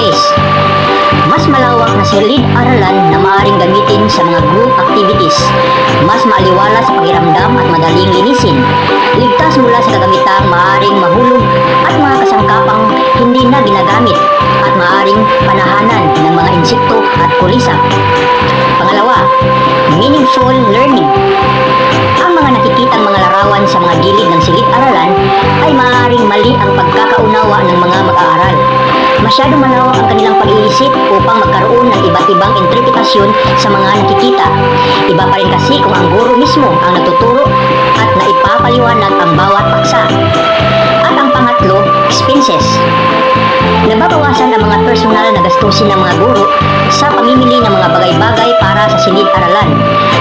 space. Mas malawak na silid-aralan na maaaring gamitin sa mga group activities. Mas maaliwalas sa pakiramdam at madaling linisin. Ligtas mula sa kagamitang maaaring mahulog at mga kasangkapang hindi na ginagamit at maaaring panahanan ng mga insekto at kulisa. Pangalawa, meaningful learning. Ang mga nakikitang mga larawan sa mga gilid ng silid-aralan ay maaaring mali ang pagkakaunawa ng mga mag-aaral. Masyadong malawak ang kanilang pag-iisip upang magkaroon ng iba't ibang interpretasyon sa mga nakikita. Iba pa rin kasi kung ang guro mismo ang natuturo at naipapaliwanag ang bawat paksa. At ang pangatlo, expenses. Nababawasan ang mga personal na gastusin ng mga guro sa pamimili ng mga bagay-bagay para sa silid-aralan.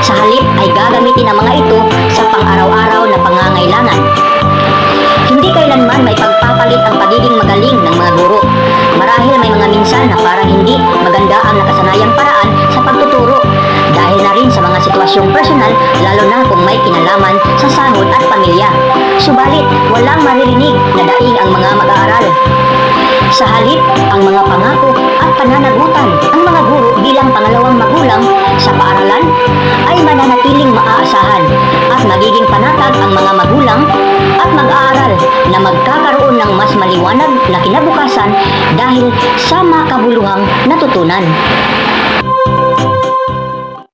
Sa halip ay gagamitin ang mga ito sa pang-araw-araw na pangangailangan. Hindi kailanman may pagpapalit ang pagiging magaling ng mga guro. Marahil may mga minsan na parang hindi maganda ang nakasanayang paraan sa pagtuturo dahil na rin sa mga sitwasyong personal, lalo na kung may kinalaman sa sahod at pamilya. Subalit, walang maririnig na daing ang mga mag-aaral. Sa halip, ang mga pangako at pananagutan ang mga guro bilang pangalawang magulang sa paaralan ay mananatiling maaasahan at magiging panatag ang mga magulang at mag-aaral na magkakaroon ng mas maliwanag na kinabukasan dahil sa makabuluhang natutunan.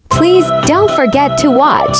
Please don't forget to watch.